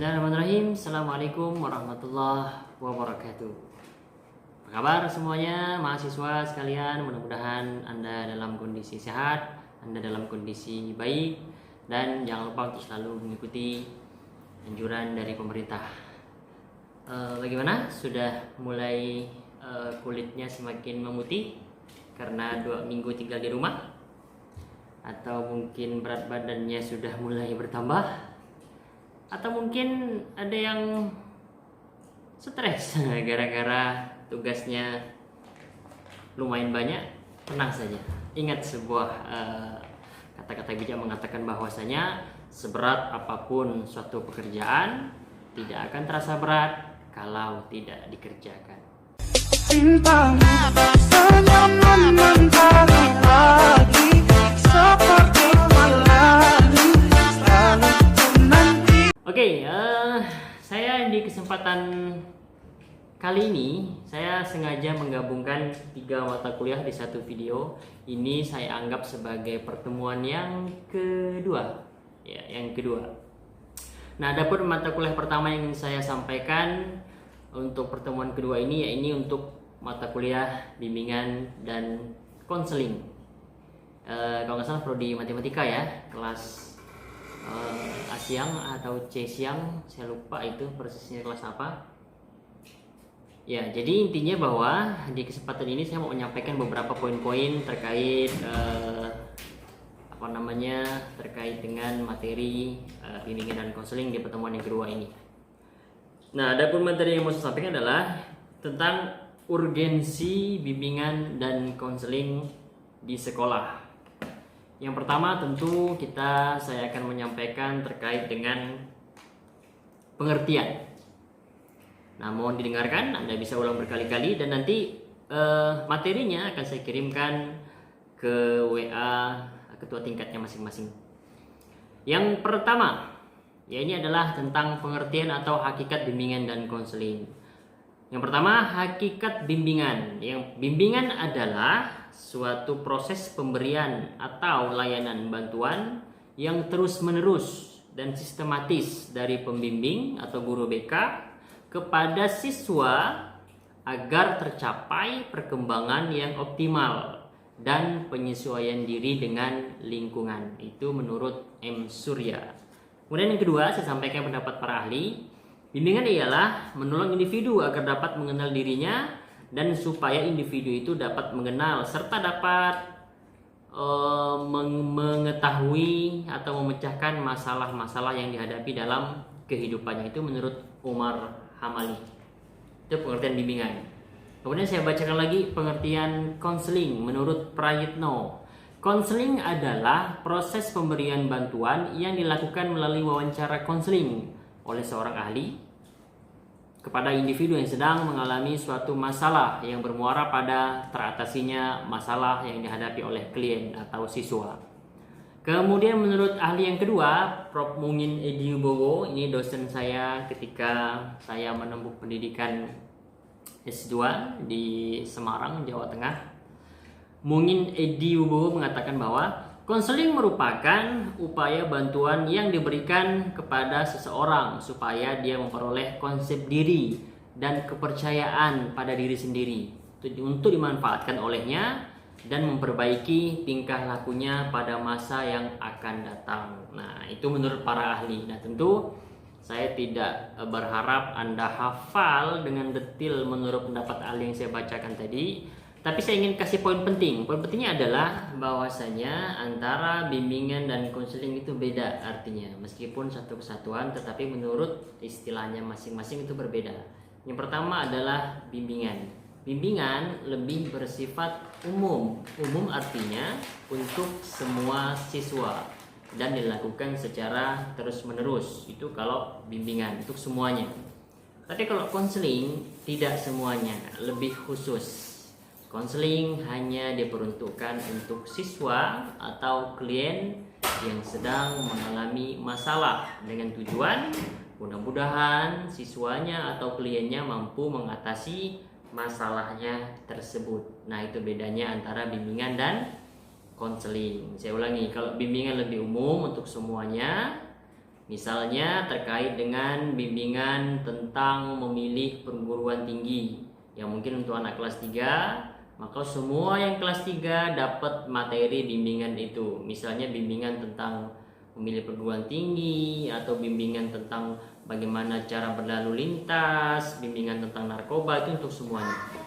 Bismillahirrahmanirrahim. Assalamualaikum warahmatullahi wabarakatuh. Apa kabar semuanya mahasiswa sekalian? Mudah-mudahan Anda dalam kondisi sehat, Anda dalam kondisi baik, dan jangan lupa untuk selalu mengikuti anjuran dari pemerintah. Bagaimana? Sudah mulai kulitnya semakin memutih karena 2 minggu tinggal di rumah? Atau mungkin berat badannya sudah mulai bertambah? Atau mungkin ada yang stres gara-gara tugasnya lumayan banyak? Tenang saja, ingat sebuah kata-kata bijak mengatakan bahwasanya seberat apapun suatu pekerjaan tidak akan terasa berat kalau tidak dikerjakan. Cintamu senyum mentari lagi seperti melani selalu menanti. Oke, saya di kesempatan kali ini saya sengaja menggabungkan 3 mata kuliah di satu video. Ini saya anggap sebagai pertemuan yang kedua, ya, yang kedua. Nah, adapun mata kuliah pertama yang saya sampaikan untuk pertemuan kedua ini, ya ini untuk mata kuliah bimbingan dan konseling. Kalau nggak salah prodi matematika ya, kelas A siang atau C siang, saya lupa itu persisnya kelas apa. Ya, jadi intinya bahwa di kesempatan ini saya mau menyampaikan beberapa poin-poin terkait terkait dengan materi bimbingan dan konseling di pertemuan yang kedua ini. Nah, adapun materi yang mau saya sampaikan adalah tentang urgensi bimbingan dan konseling di sekolah. Yang pertama tentu saya akan menyampaikan terkait dengan pengertian. Nah, mohon didengarkan, Anda bisa ulang berkali-kali dan nanti materinya akan saya kirimkan ke WA ketua tingkatnya masing-masing. Yang pertama, ya ini adalah tentang pengertian atau hakikat bimbingan dan konseling. Yang pertama, hakikat bimbingan. Yang bimbingan adalah suatu proses pemberian atau layanan bantuan yang terus-menerus dan sistematis dari pembimbing atau guru BK kepada siswa agar tercapai perkembangan yang optimal dan penyesuaian diri dengan lingkungan. Itu menurut M. Surya. Kemudian yang kedua, saya sampaikan pendapat para ahli. Bimbingan ialah menolong individu agar dapat mengenal dirinya dan supaya individu itu dapat mengenal serta dapat mengetahui atau memecahkan masalah-masalah yang dihadapi dalam kehidupannya. Itu menurut Umar Hamali. Itu pengertian bimbingan. Kemudian saya bacakan lagi pengertian konseling menurut Prayitno. Konseling adalah proses pemberian bantuan yang dilakukan melalui wawancara konseling oleh seorang ahli kepada individu yang sedang mengalami suatu masalah yang bermuara pada teratasinya masalah yang dihadapi oleh klien atau siswa. Kemudian menurut ahli yang kedua, Prof. Mungin Edi Wibowo, ini dosen saya ketika saya menempuh pendidikan S2 di Semarang, Jawa Tengah. Mungin Edi Wibowo mengatakan bahwa konseling merupakan upaya bantuan yang diberikan kepada seseorang supaya dia memperoleh konsep diri dan kepercayaan pada diri sendiri untuk dimanfaatkan olehnya dan memperbaiki tingkah lakunya pada masa yang akan datang. Nah, itu menurut para ahli. Nah, tentu saya tidak berharap Anda hafal dengan detail menurut pendapat ahli yang saya bacakan tadi. Tapi saya ingin kasih poin penting. Poin pentingnya adalah bahwasanya antara bimbingan dan konseling itu beda artinya. Meskipun satu kesatuan, tetapi menurut istilahnya masing-masing itu berbeda. Yang pertama adalah bimbingan. Bimbingan lebih bersifat umum. Umum artinya untuk semua siswa dan dilakukan secara terus-menerus. Itu kalau bimbingan untuk semuanya. Tapi kalau konseling tidak semuanya, lebih khusus. Konseling hanya diperuntukkan untuk siswa atau klien yang sedang mengalami masalah dengan tujuan mudah-mudahan siswanya atau kliennya mampu mengatasi masalahnya tersebut. Nah, itu bedanya antara bimbingan dan konseling. Saya ulangi, kalau bimbingan lebih umum untuk semuanya, Misalnya terkait dengan bimbingan tentang memilih perguruan tinggi, yang mungkin untuk anak kelas 3, maka semua yang kelas 3 dapat materi bimbingan itu. Misalnya bimbingan tentang memilih perguruan tinggi, atau bimbingan tentang bagaimana cara berlalu lintas, bimbingan tentang narkoba, itu untuk semuanya.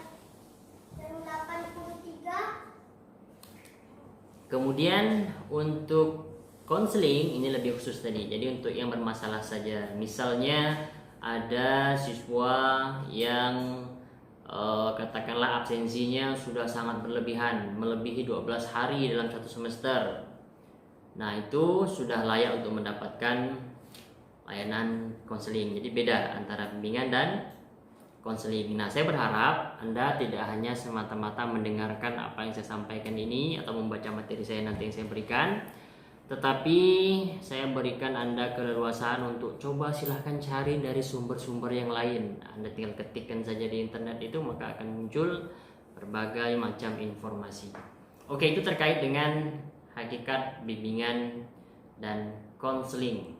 Kemudian untuk konseling ini lebih khusus tadi, jadi untuk yang bermasalah saja. Misalnya ada siswa yang katakanlah absensinya sudah sangat berlebihan, melebihi 12 hari dalam satu semester. Nah, itu sudah layak untuk mendapatkan layanan konseling. Jadi beda antara bimbingan dan konseling. Nah, saya berharap Anda tidak hanya semata-mata mendengarkan apa yang saya sampaikan ini atau membaca materi saya nanti yang saya berikan, tetapi saya berikan Anda keleluasaan untuk coba silahkan cari dari sumber-sumber yang lain. Anda tinggal ketikkan saja di internet itu, maka akan muncul berbagai macam informasi. Oke, itu terkait dengan hakikat bimbingan dan konseling.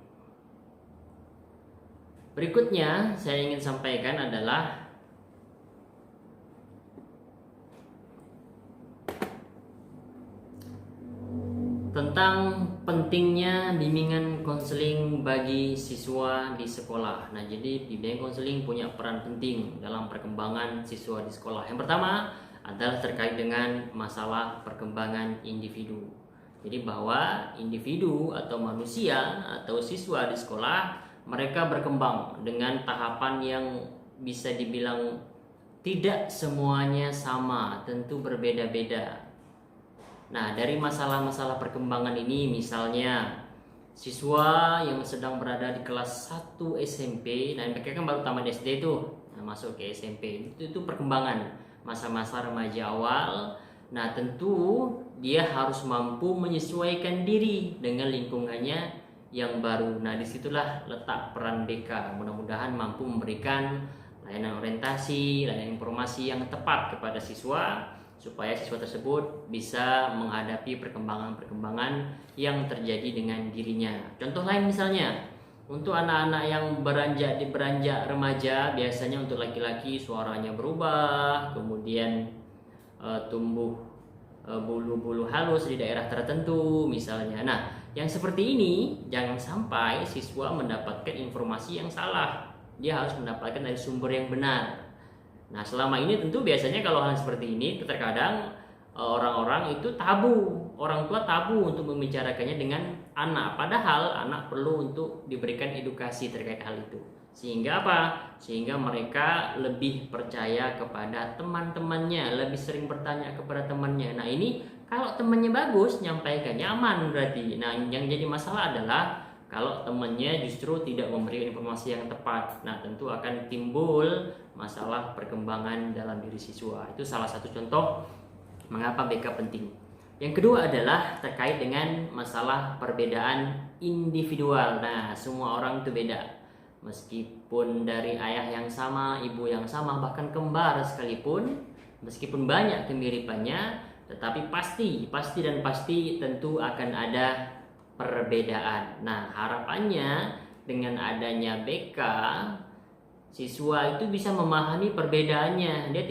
Berikutnya saya ingin sampaikan adalah tentang pentingnya bimbingan konseling bagi siswa di sekolah. Nah, jadi bimbingan konseling punya peran penting dalam perkembangan siswa di sekolah. Yang pertama adalah terkait dengan masalah perkembangan individu. Jadi bahwa individu atau manusia atau siswa di sekolah, mereka berkembang dengan tahapan yang bisa dibilang tidak semuanya sama, tentu berbeda-beda. Nah, dari masalah-masalah perkembangan ini, misalnya siswa yang sedang berada di kelas 1 SMP, nah mereka kan baru tamat SD tuh, nah, masuk ke SMP, itu perkembangan masa-masa remaja awal. Nah, tentu dia harus mampu menyesuaikan diri dengan lingkungannya yang baru. Nah, disitulah letak peran BK. Mudah-mudahan mampu memberikan layanan orientasi, layanan informasi yang tepat kepada siswa, supaya siswa tersebut bisa menghadapi perkembangan-perkembangan yang terjadi dengan dirinya. Contoh lain misalnya, untuk anak-anak yang beranjak remaja, biasanya untuk laki-laki suaranya berubah, kemudian tumbuh bulu-bulu halus di daerah tertentu misalnya. Nah, yang seperti ini jangan sampai siswa mendapatkan informasi yang salah. Dia harus mendapatkan dari sumber yang benar. Nah, selama ini tentu biasanya kalau hal seperti ini terkadang orang-orang itu tabu, orang tua tabu untuk membicarakannya dengan anak, padahal anak perlu untuk diberikan edukasi terkait hal itu. Sehingga apa? Sehingga mereka lebih percaya kepada teman-temannya, lebih sering bertanya kepada temannya. Nah, ini kalau temannya bagus, nyampaikannya aman berarti. Nah, yang jadi masalah adalah kalau temannya justru tidak memberikan informasi yang tepat. Nah, tentu akan timbul masalah perkembangan dalam diri siswa. Itu salah satu contoh mengapa BK penting. Yang kedua adalah terkait dengan masalah perbedaan individual. Nah, semua orang itu beda. Meskipun dari ayah yang sama, ibu yang sama, bahkan kembar sekalipun, meskipun banyak kemiripannya, tetapi pasti tentu akan ada perbedaan. Nah, harapannya dengan adanya BK, siswa itu bisa memahami perbedaannya. Dia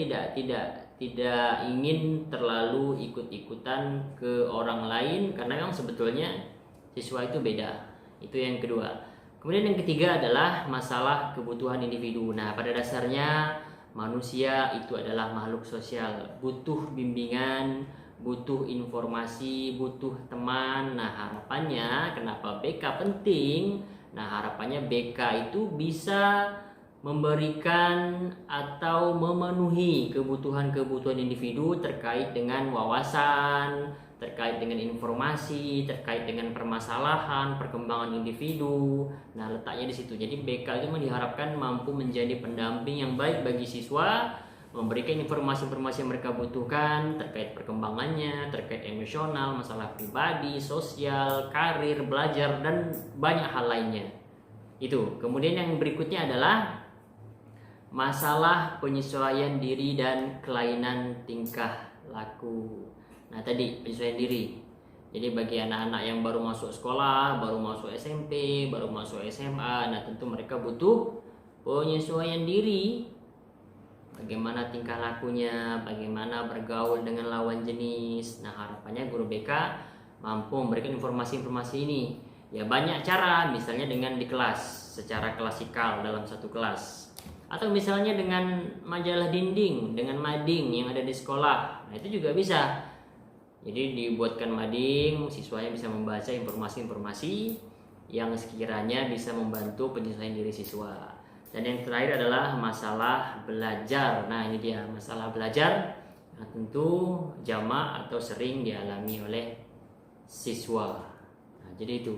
tidak ingin terlalu ikut-ikutan ke orang lain, karena memang sebetulnya siswa itu beda. Itu yang kedua. Kemudian yang ketiga adalah masalah kebutuhan individu. Nah, pada dasarnya manusia itu adalah makhluk sosial, butuh bimbingan, butuh informasi, butuh teman. Nah, harapannya kenapa BK penting? Nah, harapannya BK itu bisa memberikan atau memenuhi kebutuhan-kebutuhan individu terkait dengan wawasan, terkait dengan informasi, terkait dengan permasalahan, perkembangan individu. Nah, letaknya di situ. Jadi BK itu diharapkan mampu menjadi pendamping yang baik bagi siswa, memberikan informasi-informasi yang mereka butuhkan terkait perkembangannya, terkait emosional, masalah pribadi, sosial, karir, belajar, dan banyak hal lainnya. Itu. Kemudian yang berikutnya adalah masalah penyesuaian diri dan kelainan tingkah laku. Nah, tadi penyesuaian diri. Jadi bagi anak-anak yang baru masuk sekolah, baru masuk SMP, baru masuk SMA, nah tentu mereka butuh penyesuaian diri. Bagaimana tingkah lakunya, bagaimana bergaul dengan lawan jenis. Nah harapannya guru BK mampu memberikan informasi-informasi ini. Ya banyak cara, misalnya dengan di kelas, secara klasikal dalam satu kelas. Atau misalnya dengan majalah dinding, dengan mading yang ada di sekolah. Nah itu juga bisa. Jadi dibuatkan mading, siswanya bisa membaca informasi-informasi yang sekiranya bisa membantu penyesuaian diri siswa. Dan yang terakhir adalah masalah belajar. Nah ini dia masalah belajar. Nah, tentu jamak atau sering dialami oleh siswa. Nah, jadi itu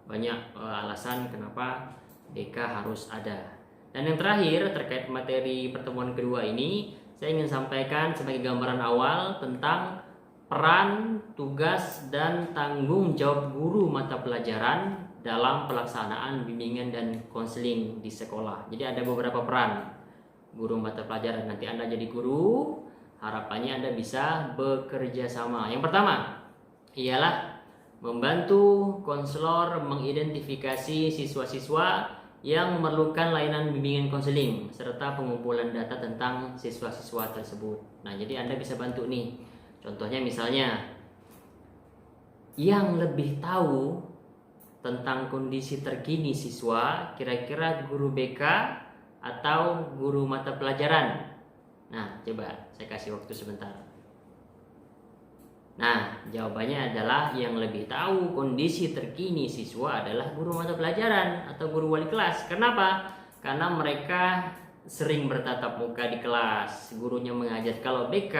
banyak alasan kenapa BK harus ada. Dan yang terakhir terkait materi pertemuan kedua ini, saya ingin sampaikan sebagai gambaran awal tentang peran, tugas, dan tanggung jawab guru mata pelajaran dalam pelaksanaan bimbingan dan konseling di sekolah. Jadi ada beberapa peran guru mata pelajaran. Nanti Anda jadi guru, harapannya Anda bisa bekerja sama. Yang pertama ialah membantu konselor mengidentifikasi siswa-siswa yang memerlukan layanan bimbingan konseling serta pengumpulan data tentang siswa-siswa tersebut. Nah, jadi Anda bisa bantu nih. Contohnya misalnya yang lebih tahu tentang kondisi terkini siswa, kira-kira guru BK atau guru mata pelajaran. Nah, coba saya kasih waktu sebentar. Nah, jawabannya adalah yang lebih tahu kondisi terkini siswa adalah guru mata pelajaran atau guru wali kelas. Kenapa? Karena mereka sering bertatap muka di kelas, gurunya mengajar. Kalau BK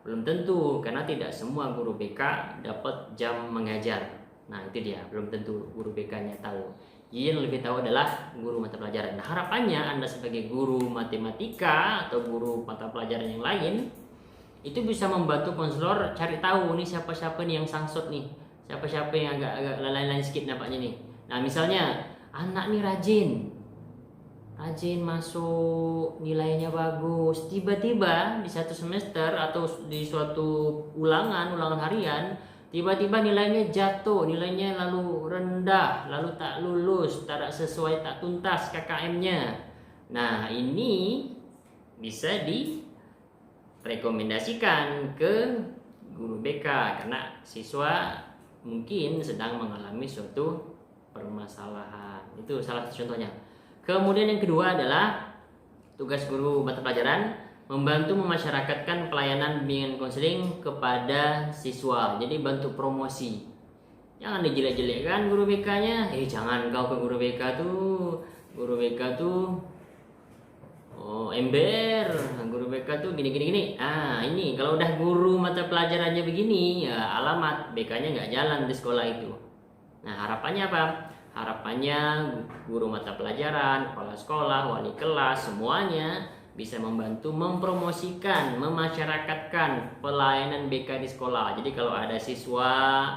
belum tentu, karena tidak semua guru BK dapat jam mengajar. Nah, itu dia, belum tentu guru BK-nya tahu. Yang lebih tahu adalah guru mata pelajaran. Nah, harapannya Anda sebagai guru matematika atau guru mata pelajaran yang lain itu bisa membantu konselor cari tahu nih siapa-siapa nih yang sangsut nih, siapa-siapa yang agak lain-lain sedikit nampaknya nih. Nah misalnya anak nih rajin masuk, nilainya bagus, tiba-tiba di satu semester atau di suatu ulangan harian tiba-tiba nilainya jatuh, nilainya lalu rendah, lalu tak lulus, tak sesuai, tak tuntas KKM-nya. Nah ini bisa rekomendasikan ke guru BK karena siswa mungkin sedang mengalami suatu permasalahan. Itu salah satu contohnya. Kemudian yang kedua adalah tugas guru mata pelajaran membantu memasyarakatkan pelayanan bimbingan konseling kepada siswa. Jadi bantu promosi. Jangan dijelek-jelekkan guru BK-nya. Jangan kau ke guru BK tuh. Guru BK tuh ember, guru BK tuh gini. Ah ini kalau udah guru mata pelajarannya begini, ya alamat BK-nya nggak jalan di sekolah itu. Nah harapannya apa? Harapannya guru mata pelajaran, kepala sekolah, wali kelas, semuanya bisa membantu mempromosikan, memasyarakatkan pelayanan BK di sekolah. Jadi kalau ada siswa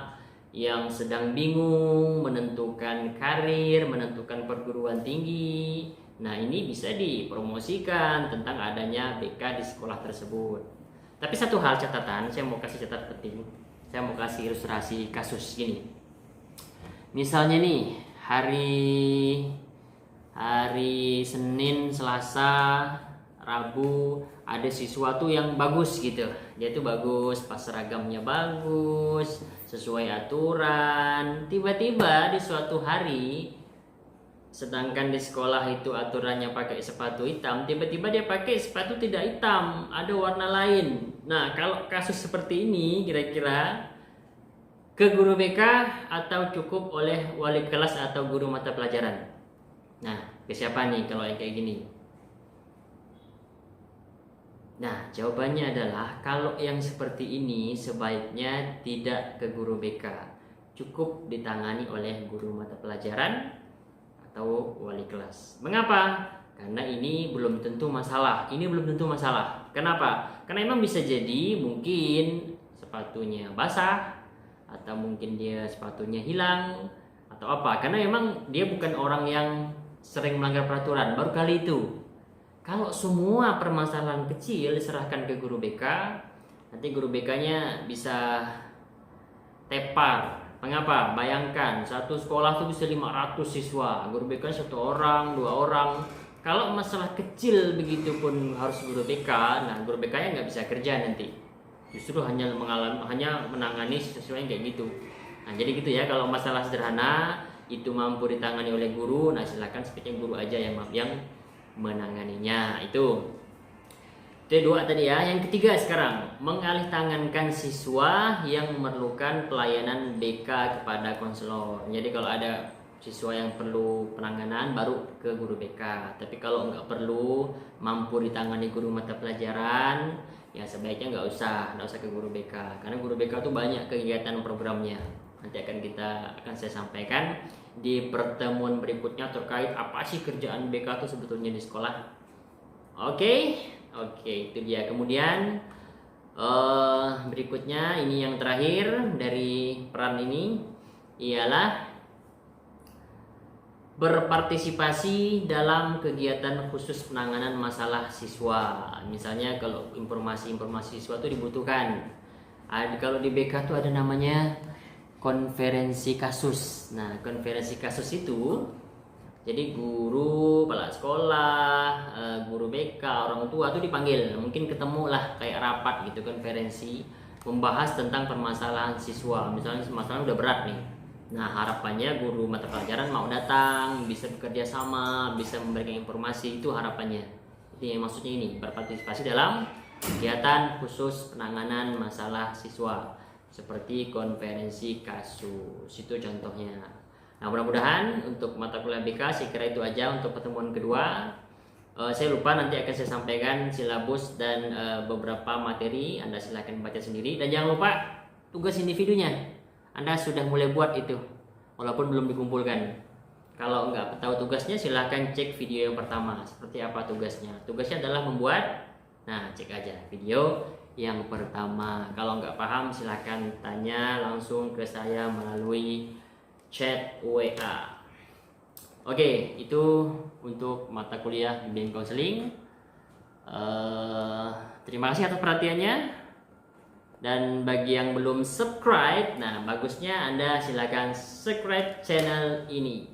yang sedang bingung menentukan karir, menentukan perguruan tinggi, nah ini bisa dipromosikan tentang adanya BK di sekolah tersebut. Tapi satu hal catatan, saya mau kasih catatan penting. Saya mau kasih ilustrasi kasus gini. Misalnya nih hari Senin, Selasa, Rabu ada siswa tuh yang bagus gitu. Dia tuh bagus, pas seragamnya bagus, sesuai aturan. Tiba-tiba di suatu hari, sedangkan di sekolah itu aturannya pakai sepatu hitam, tiba-tiba dia pakai sepatu tidak hitam, ada warna lain. Nah, kalau kasus seperti ini kira-kira ke guru BK atau cukup oleh wali kelas atau guru mata pelajaran? Nah, ke siapa nih kalau yang kayak gini? Nah, jawabannya adalah kalau yang seperti ini sebaiknya tidak ke guru BK, cukup ditangani oleh guru mata pelajaran atau wali kelas. Mengapa? Karena ini belum tentu masalah. Kenapa? Karena emang bisa jadi mungkin sepatunya basah, atau mungkin dia sepatunya hilang, atau apa. Karena memang dia bukan orang yang sering melanggar peraturan, baru kali itu. Kalau semua permasalahan kecil diserahkan ke guru BK, nanti guru BK-nya bisa tepar. Mengapa? Bayangkan satu sekolah tuh bisa 500 siswa, guru BK satu orang, 2 orang. Kalau masalah kecil begitu pun harus guru BK, nah guru BK nya nggak bisa kerja nanti. Justru hanya menangani siswa yang kayak gitu. Nah jadi gitu ya, kalau masalah sederhana itu mampu ditangani oleh guru, nah silakan sebaiknya guru aja yang menanganinya. Itu 2 tadi ya. Yang ketiga sekarang, mengalih tangankan siswa yang memerlukan pelayanan BK kepada konselor. Jadi kalau ada siswa yang perlu penanganan baru ke guru BK. Tapi kalau nggak perlu, mampu ditangani guru mata pelajaran, ya sebaiknya nggak usah ke guru BK. Karena guru BK itu banyak kegiatan programnya. Nanti akan saya sampaikan di pertemuan berikutnya terkait apa sih kerjaan BK itu sebetulnya di sekolah. Oke, itu dia. Kemudian berikutnya ini yang terakhir dari peran ini ialah berpartisipasi dalam kegiatan khusus penanganan masalah siswa. Misalnya kalau informasi siswa itu dibutuhkan. Kalau di BK tuh ada namanya konferensi kasus. Nah, konferensi kasus itu jadi guru, kepala sekolah, guru BK, orang tua tuh dipanggil. Mungkin ketemu lah kayak rapat gitu, konferensi membahas tentang permasalahan siswa. Misalnya masalahnya udah berat nih. Nah, harapannya guru mata pelajaran mau datang, bisa bekerja sama, bisa memberikan informasi, itu harapannya. Jadi maksudnya ini, berpartisipasi dalam kegiatan khusus penanganan masalah siswa seperti konferensi kasus. Itu contohnya. Nah, mudah-mudahan untuk mata kuliah BK saya kira itu aja untuk pertemuan kedua. Saya lupa, nanti akan saya sampaikan silabus dan beberapa materi. Anda silahkan baca sendiri. Dan jangan lupa tugas individunya Anda sudah mulai buat itu, walaupun belum dikumpulkan. Kalau nggak tahu tugasnya, silahkan cek video yang pertama. Seperti apa tugasnya? Tugasnya adalah membuat, nah cek aja video yang pertama. Kalau nggak paham, silahkan tanya langsung ke saya melalui chat WA. Oke, itu untuk mata kuliah bimbingan konseling. Terima kasih atas perhatiannya. Dan bagi yang belum subscribe, nah bagusnya Anda silakan subscribe channel ini.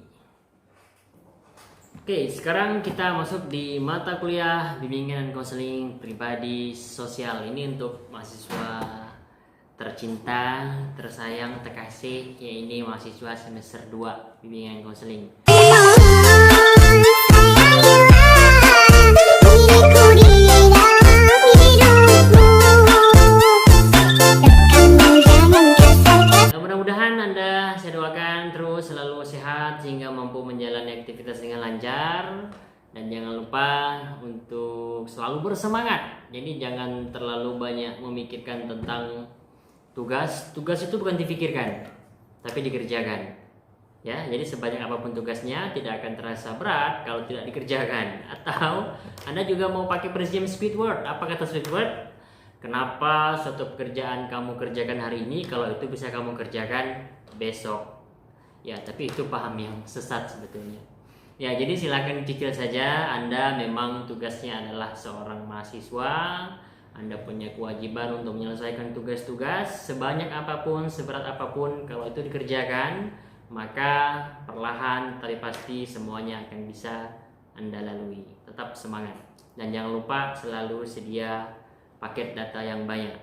Oke, sekarang kita masuk di mata kuliah bimbingan konseling pribadi sosial. Ini untuk mahasiswa tercinta, tersayang, terkasih, ya ini mahasiswa semester 2 bimbingan konseling. Mudah-mudahan Anda, saya doakan terus selalu sehat sehingga mampu menjalani aktivitas dengan lancar. Dan jangan lupa untuk selalu bersemangat. Jadi jangan terlalu banyak memikirkan tentang tugas itu bukan dipikirkan, tapi dikerjakan. Ya, jadi sebanyak apapun tugasnya tidak akan terasa berat kalau tidak dikerjakan. Atau Anda juga mau pakai prinsip Squidward. Apa kata Squidward? Kenapa suatu pekerjaan kamu kerjakan hari ini kalau itu bisa kamu kerjakan besok? Ya, tapi itu paham yang sesat sebetulnya. Ya, jadi silakan cicil saja. Anda memang tugasnya adalah seorang mahasiswa. Anda punya kewajiban untuk menyelesaikan tugas-tugas sebanyak apapun, seberat apapun. Kalau itu dikerjakan, maka perlahan tapi pasti semuanya akan bisa Anda lalui. Tetap semangat. Dan jangan lupa selalu sedia paket data yang banyak.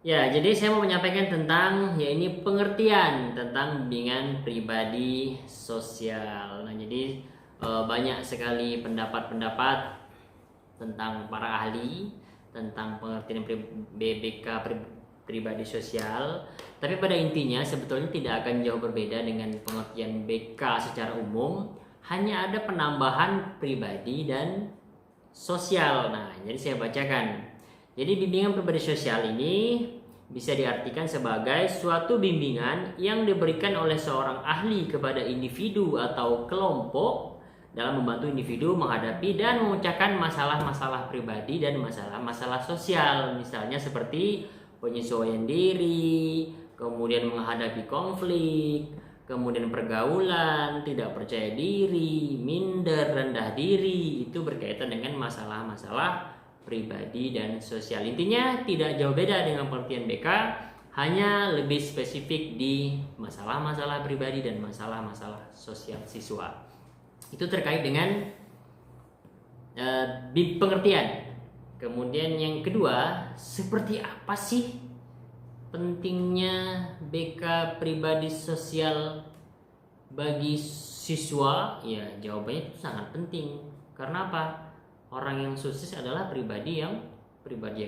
Ya, jadi saya mau menyampaikan tentang ini pengertian tentang bimbingan pribadi sosial. Nah, jadi banyak sekali pendapat-pendapat tentang para ahli tentang pengertian BBK pribadi sosial. Tapi pada intinya sebetulnya tidak akan jauh berbeda dengan pengertian BK secara umum. Hanya ada penambahan pribadi dan sosial. Nah, jadi saya bacakan. Jadi bimbingan pribadi sosial ini bisa diartikan sebagai suatu bimbingan yang diberikan oleh seorang ahli kepada individu atau kelompok dalam membantu individu menghadapi dan memecahkan masalah-masalah pribadi dan masalah-masalah sosial. Misalnya seperti penyesuaian diri, kemudian menghadapi konflik, kemudian pergaulan, tidak percaya diri, minder, rendah diri. Itu berkaitan dengan masalah-masalah pribadi dan sosial. Intinya tidak jauh beda dengan pengertian BK, hanya lebih spesifik di masalah-masalah pribadi dan masalah-masalah sosial siswa. Itu terkait dengan pengertian. Kemudian yang kedua, seperti apa sih pentingnya BK pribadi sosial bagi siswa? Ya, jawabannya itu sangat penting. Karena apa? Orang yang sukses adalah pribadi yang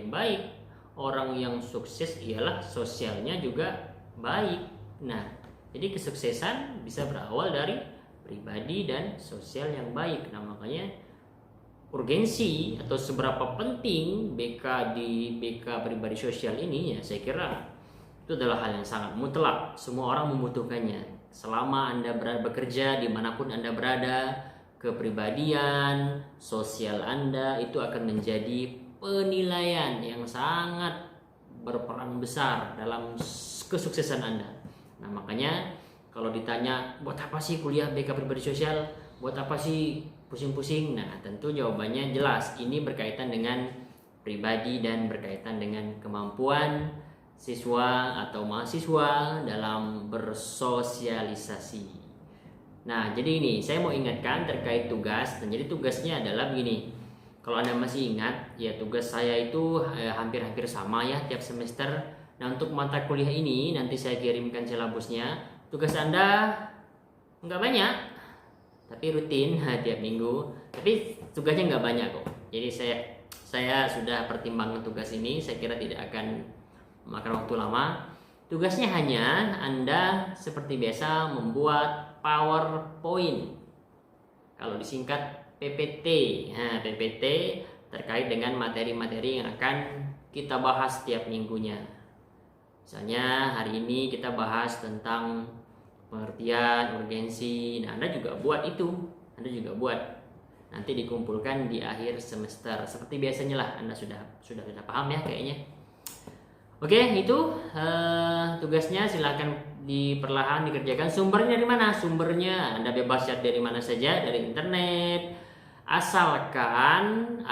baik. Orang yang sukses ialah sosialnya juga baik. Nah, jadi kesuksesan bisa berawal dari pribadi dan sosial yang baik. Nah, makanya urgensi atau seberapa penting BK di BK pribadi sosial ini, ya saya kira itu adalah hal yang sangat mutlak. Semua orang membutuhkannya. Selama Anda bekerja dimanapun Anda berada, kepribadian sosial Anda itu akan menjadi penilaian yang sangat berperan besar dalam kesuksesan Anda. Nah, makanya kalau ditanya buat apa sih kuliah BK pribadi sosial, buat apa sih pusing-pusing, nah tentu jawabannya jelas. Ini berkaitan dengan pribadi dan berkaitan dengan kemampuan siswa atau mahasiswa dalam bersosialisasi. Nah, jadi ini saya mau ingatkan terkait tugas. Dan jadi tugasnya adalah begini. Kalau Anda masih ingat, ya tugas saya itu hampir-hampir sama ya tiap semester. Nah, untuk mata kuliah ini nanti saya kirimkan silabusnya. Tugas Anda nggak banyak, tapi rutin tiap minggu. Tapi tugasnya nggak banyak kok. Jadi saya sudah pertimbangkan tugas ini. Saya kira tidak akan memakan waktu lama. Tugasnya hanya Anda seperti biasa membuat PowerPoint. Kalau disingkat PPT. Nah, PPT terkait dengan materi-materi yang akan kita bahas setiap minggunya. Misalnya hari ini kita bahas tentang pengertian, urgensi. Nah, Anda juga buat itu. Anda juga buat. Nanti dikumpulkan di akhir semester. Seperti biasanya lah, Anda sudah paham ya kayaknya. Oke, itu tugasnya silakan diperlahan dikerjakan. Sumbernya dari mana? Sumbernya Anda bebas cari dari mana saja, dari internet. Asalkan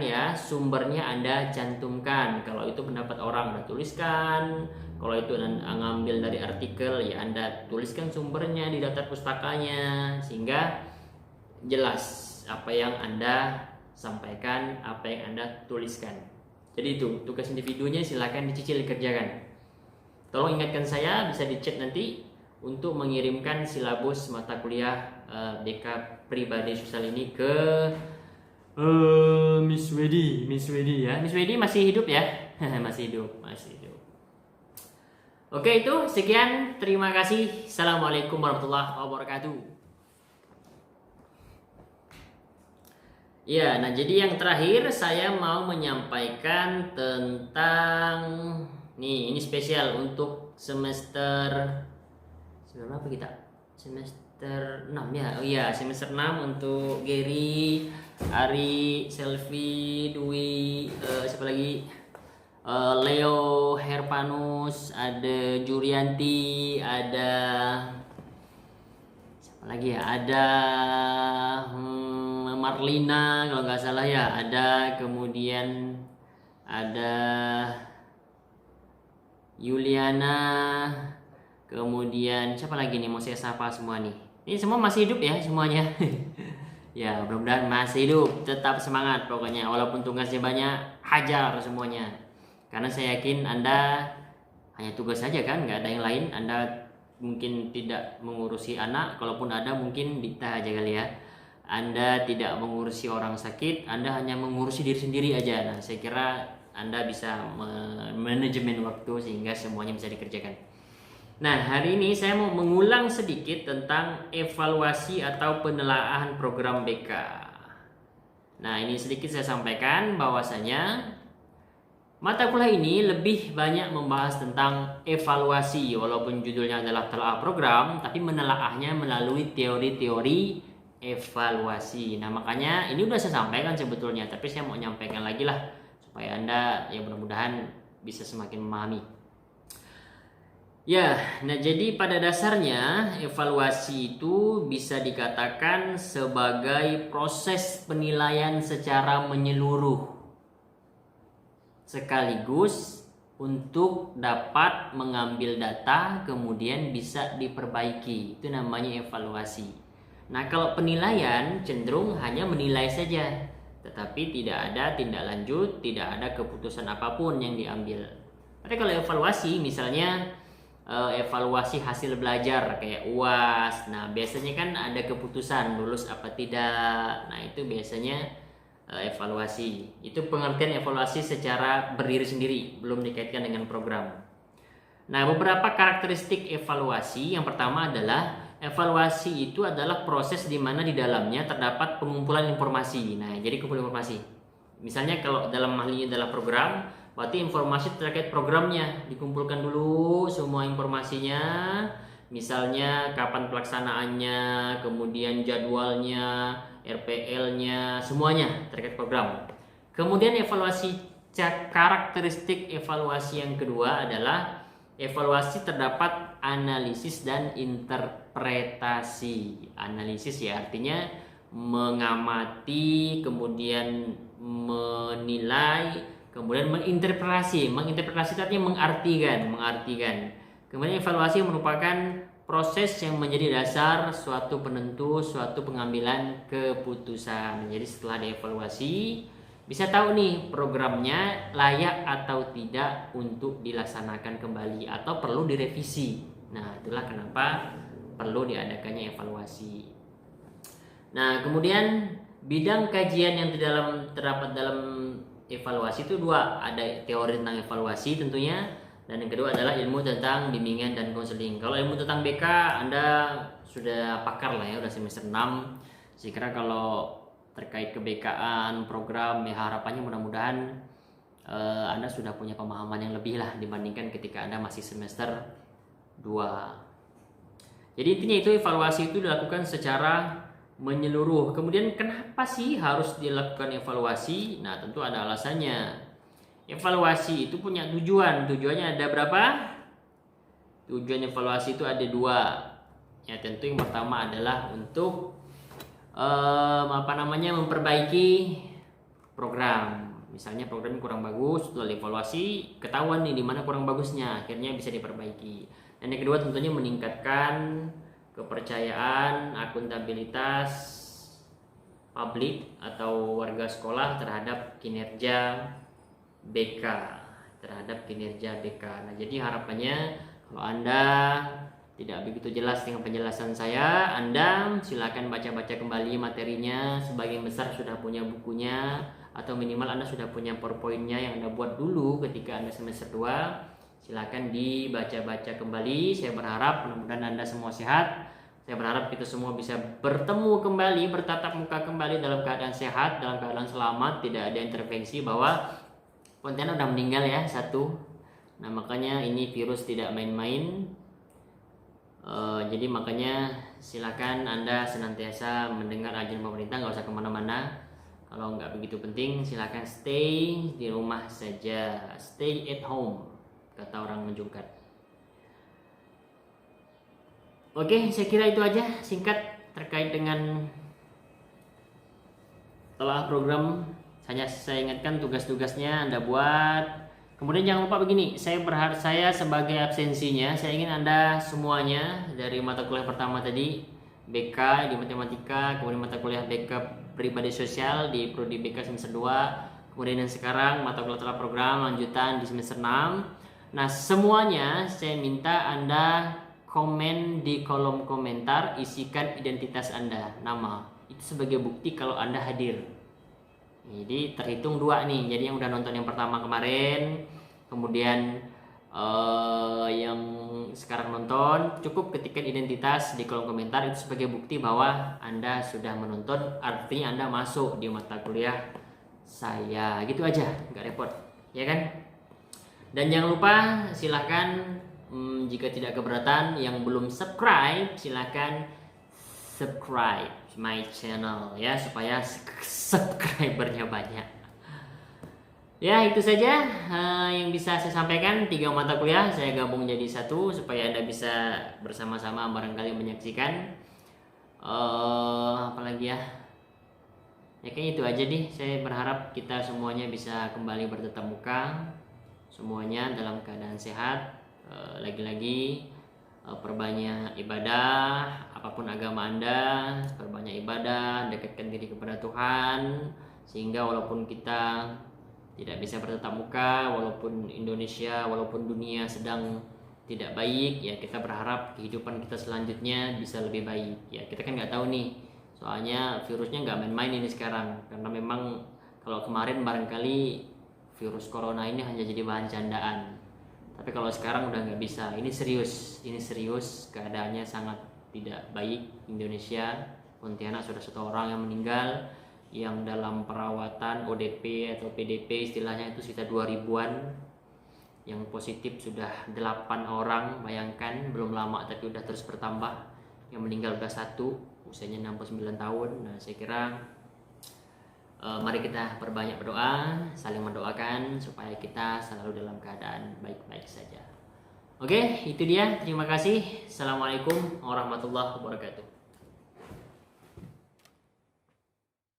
ya sumbernya Anda cantumkan. Kalau itu pendapat orang Anda tuliskan. Kalau itu Anda ngambil dari artikel, ya Anda tuliskan sumbernya di daftar pustakanya sehingga jelas apa yang Anda sampaikan, apa yang Anda tuliskan. Jadi itu tugas individunya silakan dicicil dikerjakan. Tolong ingatkan saya, bisa di chat nanti untuk mengirimkan silabus mata kuliah BK pribadi sosial ini ke Miss Wedi ya. Miss Wedi masih hidup ya? masih hidup. Oke, itu sekian. Terima kasih. Assalamualaikum warahmatullahi wabarakatuh. Ya, nah jadi yang terakhir saya mau menyampaikan tentang ini spesial untuk semester berapa kita? Semester 6 ya. Oh iya, semester 6 untuk Gary, Ari, Selvi, Dwi, siapa lagi? Leo, Herpanus, ada Jurianti, ada siapa lagi ya? Ada Marlina kalau nggak salah ya. Ada kemudian ada Yuliana, kemudian siapa lagi nih mau saya sapa semua nih. Ini semua masih hidup ya semuanya. Ya mudah-mudahan masih hidup. Tetap semangat pokoknya, walaupun tugasnya banyak, hajar semuanya. Karena saya yakin Anda hanya tugas saja kan, nggak ada yang lain. Anda mungkin tidak mengurusi anak, kalaupun ada mungkin Dita aja kali ya. Anda tidak mengurusi orang sakit, Anda hanya mengurusi diri sendiri aja. Nah, saya kira Anda bisa manajemen waktu sehingga semuanya bisa dikerjakan. Nah, hari ini saya mau mengulang sedikit tentang evaluasi atau penelaahan program BK. Nah, ini sedikit saya sampaikan bahwasanya mata kuliah ini lebih banyak membahas tentang evaluasi, walaupun judulnya adalah telaah program, tapi menelaahnya melalui teori-teori evaluasi. Nah, makanya ini udah saya sampaikan sebetulnya, tapi saya mau nyampaikan lagi lah supaya Anda ya mudah-mudahan bisa semakin memahami. Ya, nah jadi pada dasarnya evaluasi itu bisa dikatakan sebagai proses penilaian secara menyeluruh sekaligus untuk dapat mengambil data kemudian bisa diperbaiki. Itu namanya evaluasi. Nah, kalau penilaian cenderung hanya menilai saja, tetapi tidak ada tindak lanjut, tidak ada keputusan apapun yang diambil. Tapi kalau evaluasi, misalnya evaluasi hasil belajar kayak UAS, nah biasanya kan ada keputusan lulus apa tidak. Nah, itu biasanya evaluasi. Itu pengertian evaluasi secara berdiri sendiri, belum dikaitkan dengan program. Nah, beberapa karakteristik evaluasi. Yang pertama adalah evaluasi itu adalah proses di mana di dalamnya terdapat pengumpulan informasi. Nah, jadi kumpulan informasi. Misalnya kalau dalam hal ini adalah program, berarti informasi terkait programnya dikumpulkan dulu semua informasinya. Misalnya kapan pelaksanaannya, kemudian jadwalnya, RPL-nya, semuanya terkait program. Kemudian karakteristik evaluasi yang kedua adalah evaluasi terdapat analisis dan interpretasi. Analisis ya artinya mengamati, kemudian menilai, kemudian menginterpretasi. Menginterpretasi artinya mengartikan. Kemudian evaluasi merupakan proses yang menjadi dasar suatu penentu, suatu pengambilan keputusan. Jadi setelah dievaluasi, bisa tahu nih programnya layak atau tidak untuk dilaksanakan kembali atau perlu direvisi. Nah, itulah kenapa perlu diadakannya evaluasi. Nah, kemudian bidang kajian yang terdapat dalam evaluasi itu dua. Ada teori tentang evaluasi tentunya, dan yang kedua adalah ilmu tentang bimbingan dan konseling. Kalau ilmu tentang BK Anda sudah pakar lah ya, udah semester 6. Saya kira kalau terkait keBK-an program ya harapannya mudah-mudahan Anda sudah punya pemahaman yang lebih lah dibandingkan ketika Anda masih semester 2. Jadi intinya itu evaluasi itu dilakukan secara menyeluruh. Kemudian kenapa sih harus dilakukan evaluasi? Nah, tentu ada alasannya. Evaluasi itu punya tujuan. Tujuannya ada berapa? Tujuan evaluasi itu ada dua. Ya, tentu yang pertama adalah untuk memperbaiki program. Misalnya programnya kurang bagus, setelah evaluasi ketahuan nih di mana kurang bagusnya, akhirnya bisa diperbaiki. Dan yang kedua tentunya meningkatkan kepercayaan, akuntabilitas publik atau warga sekolah terhadap kinerja BK. Nah, jadi harapannya kalau Anda tidak begitu jelas dengan penjelasan saya, Anda silakan baca-baca kembali materinya. Sebagian besar sudah punya bukunya atau minimal Anda sudah punya PowerPoint-nya yang Anda buat dulu ketika Anda semester 2. Silakan dibaca-baca kembali. Saya berharap mudah-mudahan Anda semua sehat. Saya berharap kita semua bisa bertemu kembali, bertatap muka kembali dalam keadaan sehat, dalam keadaan selamat, tidak ada intervensi bahwa konten udah meninggal ya satu. Nah, makanya ini virus tidak main-main. Jadi makanya silakan Anda senantiasa mendengar ajaran pemerintah, nggak usah kemana-mana. Kalau nggak begitu penting, silakan stay di rumah saja, stay at home, kata orang menjungkat. Oke, saya kira itu aja singkat terkait dengan telah program. Saya ingatkan tugas-tugasnya Anda buat. Kemudian jangan lupa begini, saya sebagai absensinya, saya ingin Anda semuanya dari mata kuliah pertama tadi BK di matematika, kemudian mata kuliah BK pribadi sosial di prodi BK semester 2, kemudian yang sekarang mata kuliah telah program lanjutan di semester 6. Nah, semuanya saya minta Anda komen di kolom komentar, isikan identitas Anda, nama. Itu sebagai bukti kalau Anda hadir. Jadi terhitung 2 nih. Jadi yang udah nonton yang pertama kemarin, kemudian yang sekarang nonton, cukup ketikkan identitas di kolom komentar. Itu sebagai bukti bahwa Anda sudah menonton, artinya Anda masuk di mata kuliah saya. Gitu aja, nggak repot, ya kan? Dan jangan lupa silahkan jika tidak keberatan, yang belum subscribe silahkan subscribe my channel ya, supaya subscribernya banyak. Ya, itu saja yang bisa saya sampaikan. 3 mata kuliah saya gabung jadi satu supaya Anda bisa bersama-sama barangkali menyaksikan. Apalagi ya, kayaknya itu aja deh. Saya berharap kita semuanya bisa kembali bertatap muka, semuanya dalam keadaan sehat. Lagi-lagi perbanyak ibadah, apapun agama Anda, perbanyak ibadah, dekatkan diri kepada Tuhan, sehingga walaupun kita tidak bisa bertatap muka, walaupun Indonesia, walaupun dunia sedang tidak baik, ya kita berharap kehidupan kita selanjutnya bisa lebih baik. Ya kita kan nggak tahu nih, soalnya virusnya nggak main-main ini sekarang, karena memang kalau kemarin barangkali virus corona ini hanya jadi bahan candaan. Tapi kalau sekarang udah nggak bisa, ini serius, keadaannya sangat tidak baik. Indonesia, Pontianak sudah 1 orang yang meninggal, yang dalam perawatan ODP atau PDP istilahnya itu sekitar 2000-an, yang positif sudah 8 orang. Bayangkan, belum lama tapi udah terus bertambah. Yang meninggal udah 1, usianya 69 tahun. Nah saya kira mari kita perbanyak berdoa, saling mendoakan supaya kita selalu dalam keadaan baik-baik saja. Oke, itu dia. Terima kasih. Assalamualaikum warahmatullahi wabarakatuh.